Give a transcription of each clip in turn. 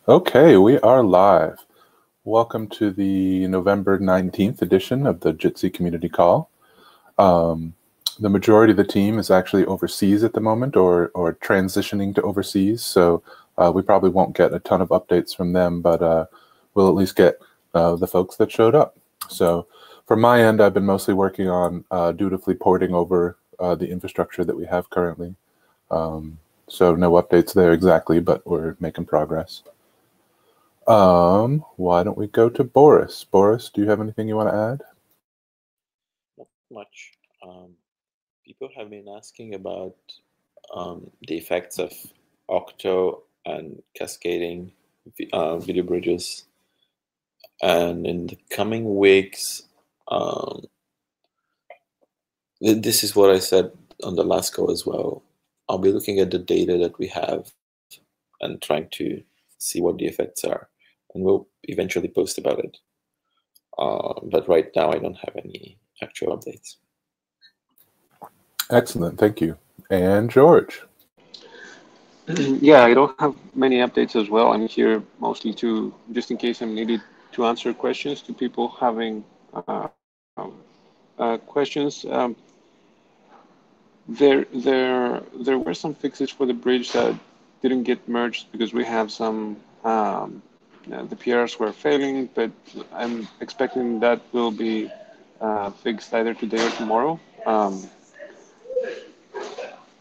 Okay, we are live. Welcome to the November 19th edition of the Jitsi Community Call. The majority of the team is actually overseas at the moment or transitioning to overseas, so we probably won't get a ton of updates from them, but we'll at least get the folks that showed up. So from my end, I've been mostly working on dutifully porting over the infrastructure that we have currently. So no updates there exactly, but we're making progress. Why don't we go to Boris? Boris, do you have anything you want to add? Not much. People have been asking about the effects of Octo and cascading video bridges. And in the coming weeks, this is what I said on the last call as well. I'll be looking at the data that we have and trying to see what the effects are. And we'll eventually post about it. But right now, I don't have any actual updates. Excellent, thank you. And George? Yeah, I don't have many updates as well. I'm here mostly just in case I'm needed to answer questions to people having questions. There were some fixes for the bridge that didn't get merged because we have some the PRs were failing, but I'm expecting that will be fixed either today or tomorrow.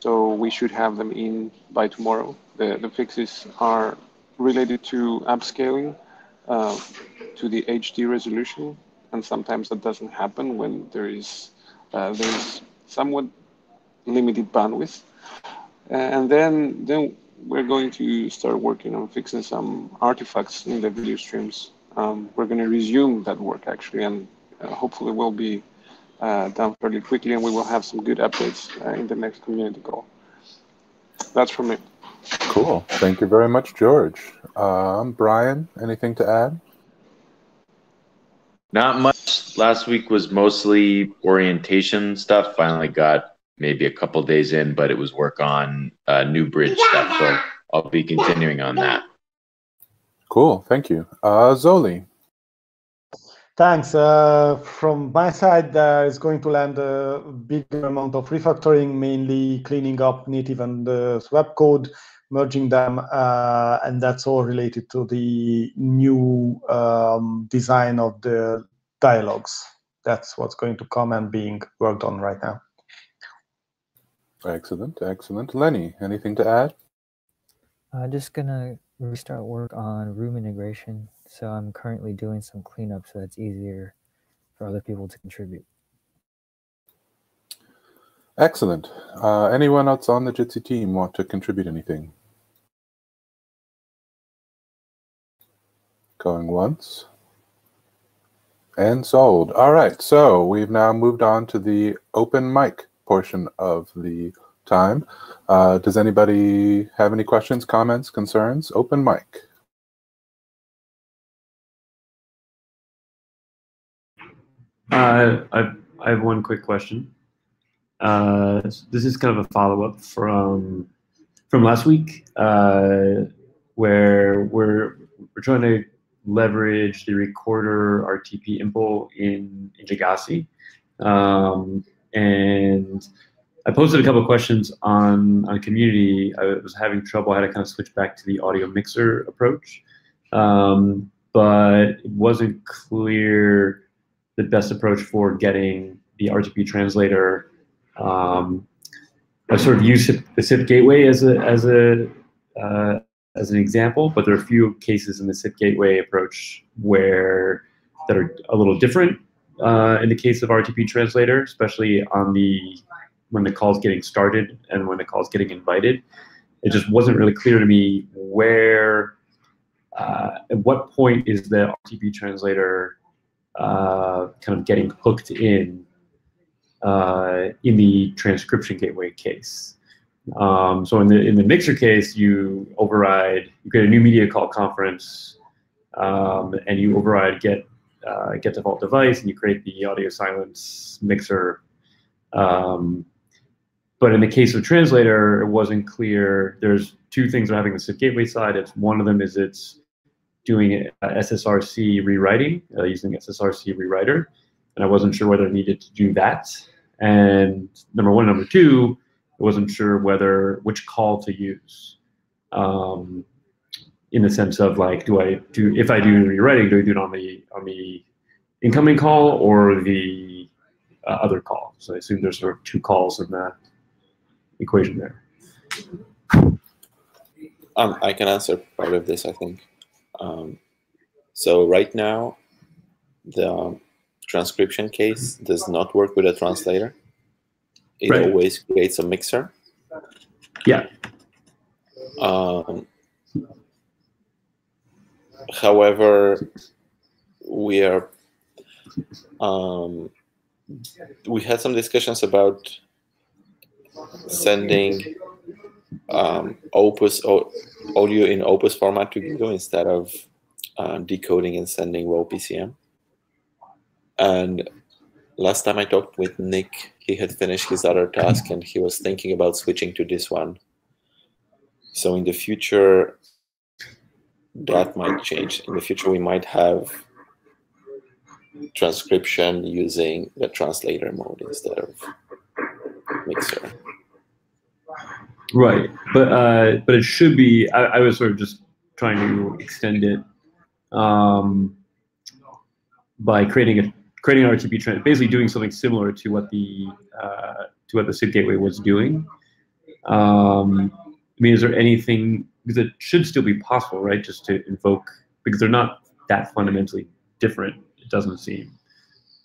So we should have them in by tomorrow. The fixes are related to upscaling to the HD resolution, and sometimes that doesn't happen when there's somewhat limited bandwidth. And then we're going to start working on fixing some artifacts in the video streams. We're going to resume that work actually, and hopefully we'll be done fairly quickly, and we will have some good updates in the next community call. That's from me. Cool. Thank you very much, George. Brian, anything to add? Not much. Last week was mostly orientation stuff. Finally got maybe a couple days in, but it was work on new bridge stuff. So I'll be continuing on that. Cool. Thank you. Zoli. Thanks. From my side, it's going to land a bigger amount of refactoring, mainly cleaning up native and swap code, merging them, and that's all related to the new design of the dialogues. That's what's going to come and being worked on right now. Excellent, excellent. Lenny, anything to add? Just gonna restart work on room integration. So I'm currently doing some cleanup so that's easier for other people to contribute. Excellent. Anyone else on the Jitsi team want to contribute anything? Going once. And sold. All right, so we've now moved on to the open mic portion of the time. Does anybody have any questions, comments, concerns? Open mic. I have one quick question. This is kind of a follow-up from last week, where we're trying to leverage the recorder RTP impl in Jitsi, and I posted a couple of questions on community. I was having trouble. I had to kind of switch back to the audio mixer approach, but it wasn't clear the best approach for getting the RTP translator. I sort of used the SIP gateway as an example, but there are a few cases in the SIP gateway approach that are a little different in the case of RTP translator, especially on when the call's getting started and when the call's getting invited. It just wasn't really clear to me at what point is the RTP translator kind of getting hooked in the transcription gateway case. So in the mixer case, you create a new media call conference, and you override get default device, and you create the audio silence mixer. But in the case of translator, it wasn't clear. There's two things that are having the SIP gateway side. One of them is it's doing SSRC rewriting, using SSRC rewriter, and I wasn't sure whether I needed to do that. And number one, number two, I wasn't sure which call to use. In the sense of like, if I do rewriting, do I do it on the incoming call or the other call? So I assume there's sort of two calls in that equation there. I can answer part of this, I think. So right now, the transcription case does not work with a translator. It always creates a mixer. Yeah. However, we had some discussions about sending Opus audio in Opus format to Google instead of decoding and sending raw PCM. And last time I talked with Nick, he had finished his other task and he was thinking about switching to this one. So in the future, that might change. In the future, we might have transcription using the translator mode instead of mixer. Right, but it should be. I was sort of just trying to extend it by creating an RTP trend, basically doing something similar to what the SIP gateway was doing. I mean, is there anything, because it should still be possible, right? Just to invoke, because they're not that fundamentally different. It doesn't seem.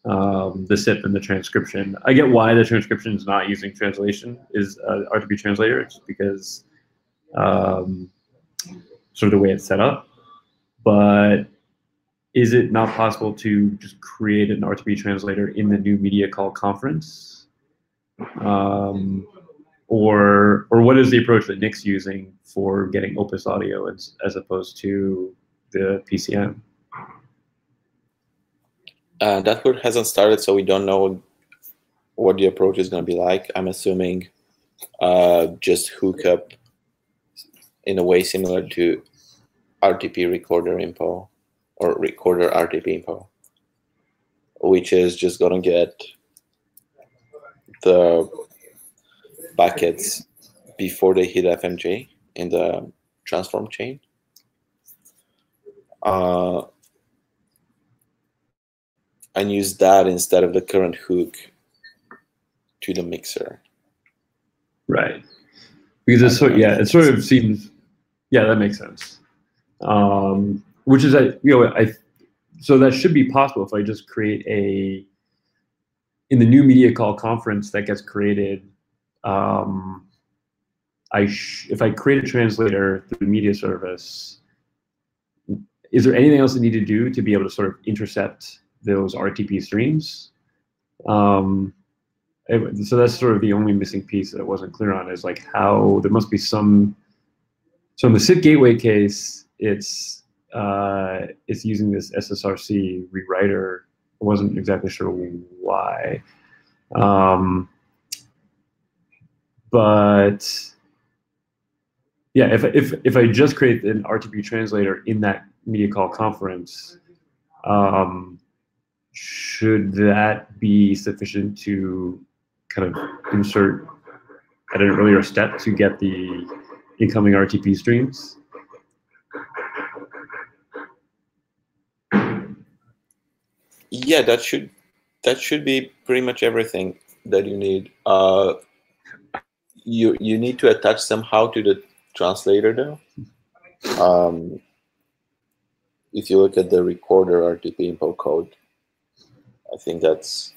The SIP and the transcription. I get why the transcription is not using translation is RTP translator. It's because sort of the way it's set up. But is it not possible to just create an RTP translator in the new media call conference? Or what is the approach that Nick's using for getting Opus audio as opposed to the PCM? That work hasn't started, so we don't know what the approach is going to be like. I'm assuming just hook up in a way similar to RTP recorder info or recorder RTP info, which is just going to get the buckets before they hit FMJ in the transform chain. And use that instead of the current hook to the mixer. Right. Because it sort of seems, yeah, that makes sense. Which is so that should be possible if I just create in the new media call conference that gets created. If I create a translator through the media service, is there anything else I need to do to be able to sort of intercept those RTP streams? So that's sort of the only missing piece that I wasn't clear on, is like how there must be some. So in the SIP gateway case, it's using this SSRC rewriter. I wasn't exactly sure why, but yeah, if I just create an RTP translator in that media call conference, should that be sufficient to kind of insert at an earlier step to get the incoming RTP streams? Yeah, that should be pretty much everything that you need. You need to attach somehow to the translator though. If you look at the recorder RTP info code, I think that's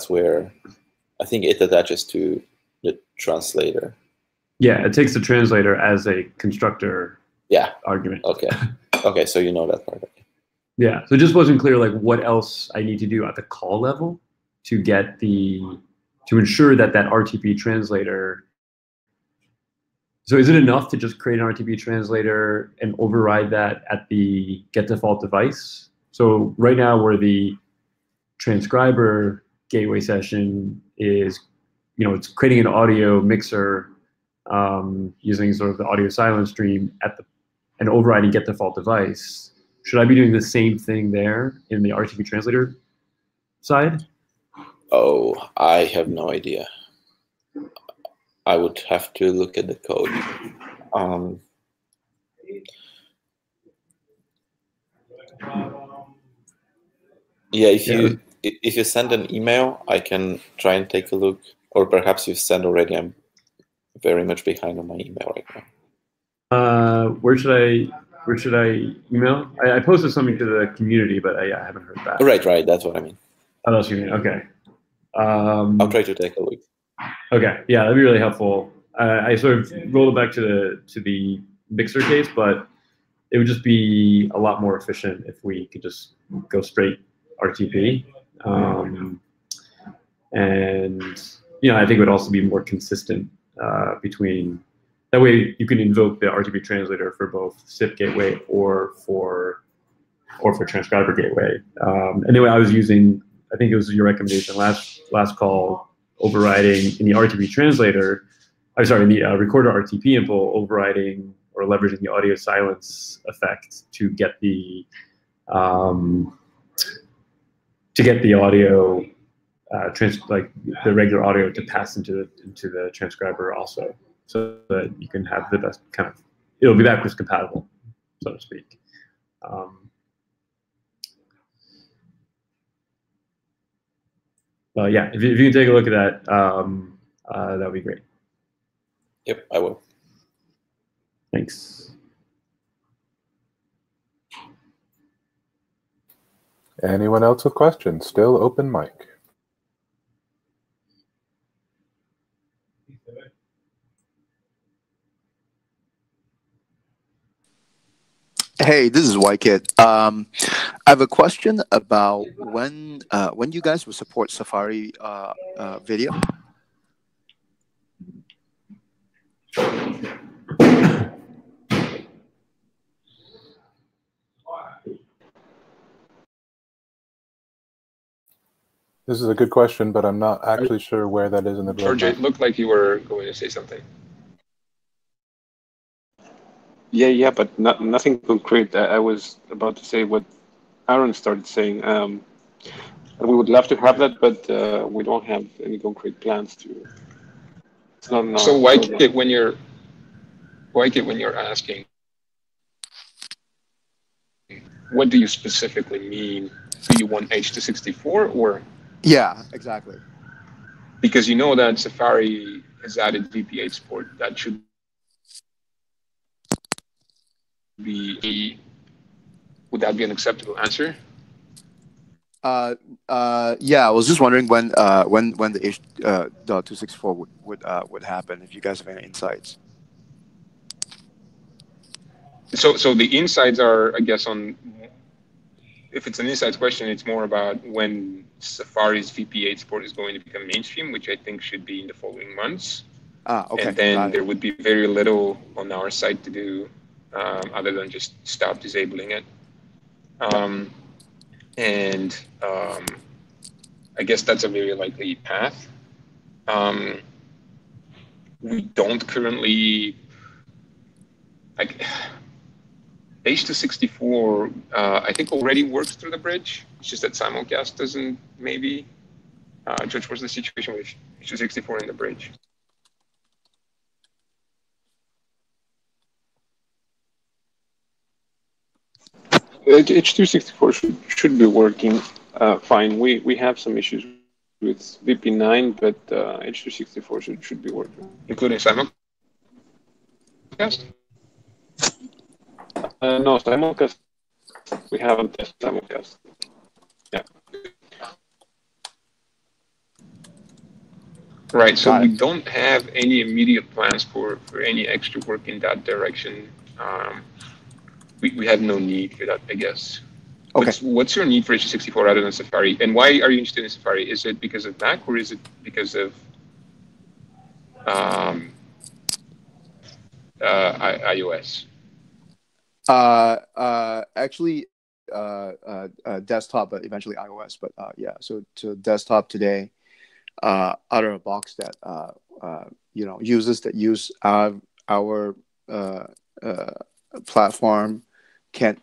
where I think it attaches to the translator. Yeah, it takes the translator as a constructor. Yeah. Argument. Okay. Okay, so you know that part. Yeah, so it just wasn't clear like what else I need to do at the call level to get to ensure that RTP translator. So is it enough to just create an RTP translator and override that at the get default device? So right now where the transcriber gateway session is, it's creating an audio mixer using sort of the audio silence stream and overriding get default device. should I be doing the same thing there in the RTP translator side? Oh, I have no idea. I would have to look at the code. Yeah, if you send an email, I can try and take a look. Or perhaps you've sent already. I'm very much behind on my email right now. Where should I email? I posted something to the community, but I haven't heard back. Right. That's what I mean. Oh, that's what you mean. Okay. I'll try to take a look. Okay. Yeah, that'd be really helpful. I sort of rolled it back to the mixer case, but it would just be a lot more efficient if we could just go straight RTP. And I think it would also be more consistent between. That way, you can invoke the RTP translator for both SIP gateway or for transcriber gateway. Anyway, I was using. I think it was your recommendation last call, overriding in the RTP translator. I'm sorry, in the recorder RTP info, overriding or leveraging the audio silence effect to get the audio like the regular audio to pass into the transcriber also, so that you can have the best kind of, it'll be backwards compatible, so to speak. Yeah, if you can take a look at that, that would be great. Yep, I will. Thanks. Anyone else with questions? Still open mic. Hey, this is YKit. I have a question about when you guys will support Safari video. This is a good question, but I'm not actually sure where that is in the George, roadmap. it looked like you were going to say something. Yeah, but nothing concrete. I was about to say what Aaron started saying. We would love to have that, but we don't have any concrete plans to. It's not enough. So YKit, when you're asking, what do you specifically mean? Do you want H.264 or? Yeah, exactly. Because you know that Safari has added VP8 support. That should be. Would that be an acceptable answer? Yeah, I was just wondering when the H.264 would happen. If you guys have any insights. So the insights are, I guess, on. If it's an insights question, it's more about when Safari's VP8 support is going to become mainstream, which I think should be in the following months. Okay. And then there would be very little on our side to do other than just stop disabling it. I guess that's a very likely path. We don't currently. H.264, I think, already works through the bridge. It's just that simulcast doesn't, maybe. George, what's the situation with H.264 in the bridge? H.264 should be working fine. We have some issues with VP9, but H.264 should be working. Including simulcast? No, simulcast. We haven't tested simulcast. Yeah. Right. So we don't have any immediate plans for any extra work in that direction. We have no need for that, I guess. Okay. What's your need for H.264 rather than Safari? And why are you interested in Safari? Is it because of Mac or is it because of iOS? Actually, desktop, but eventually iOS. But yeah, so desktop today, out of a box that users that use our platform can't,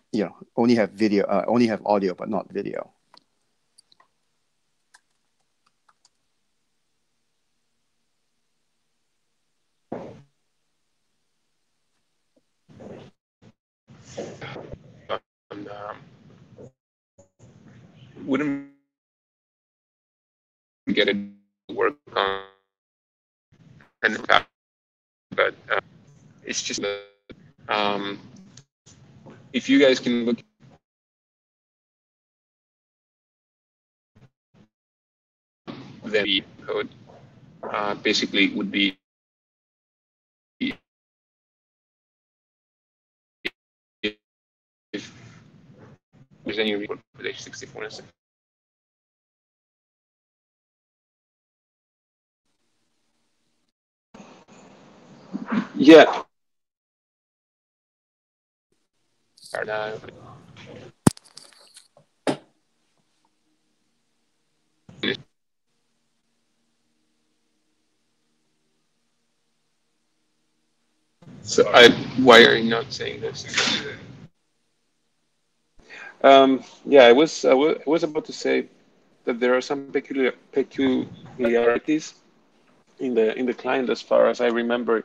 only have video, only have audio but not video? Wouldn't get it to work on, but it's just if you guys can look at the code, basically it would be if there's any report with H64 and stuff. Yeah. So why are you not saying this? Yeah, I was about to say that there are some peculiarities in the client as far as I remember.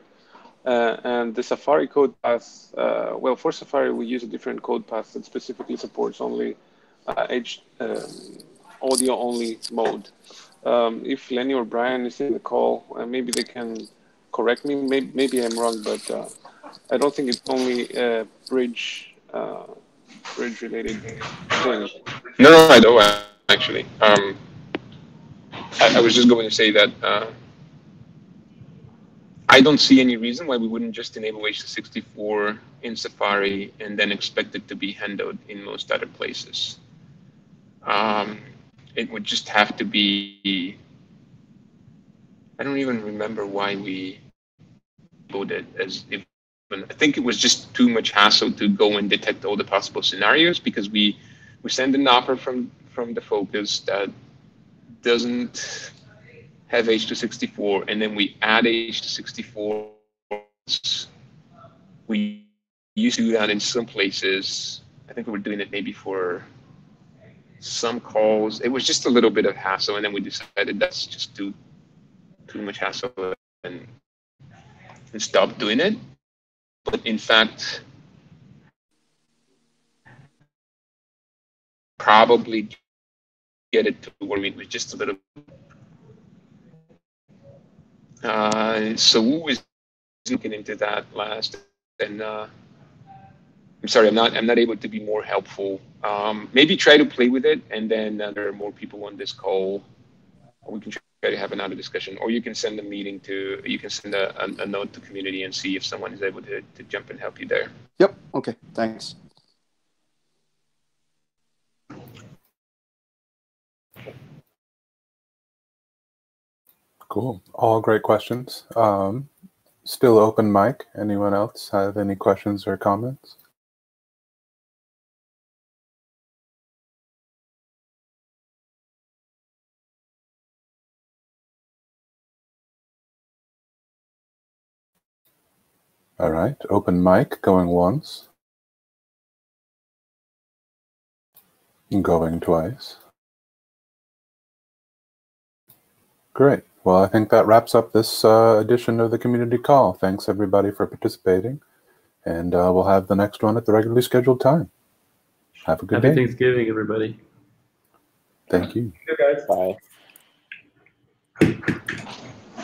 And the Safari code path, well, for Safari, we use a different code path that specifically supports only audio-only mode. If Lenny or Brian is in the call, maybe they can correct me. Maybe I'm wrong, but I don't think it's only a bridge-related thing. No, I don't actually. I was just going to say that I don't see any reason why we wouldn't just enable H264 in Safari and then expect it to be handled in most other places. It would just have to be, I don't even remember why we enabled it as if, I think it was just too much hassle to go and detect all the possible scenarios, because we send an offer from the focus that doesn't have H264, and then we add H264. We used to do that in some places. I think we were doing it maybe for some calls. It was just a little bit of hassle, and then we decided that's just too much hassle and stopped doing it. But in fact, probably get it to where it was just a little. So who was looking into that last? And I'm sorry, I'm not able to be more helpful. Maybe try to play with it, and then there are more people on this call. We can try to have another discussion, or you can send a meeting to, you can send a note to community and see if someone is able to jump and help you there. Yep. Okay. Thanks. Cool. All great questions. Still open mic. Anyone else have any questions or comments? All right, open mic going once. Going twice. Great. Well, I think that wraps up this edition of the community call. Thanks everybody for participating, and we'll have the next one at the regularly scheduled time. Have a good day. Happy Thanksgiving, everybody. Thank you. Thank you, guys. Bye.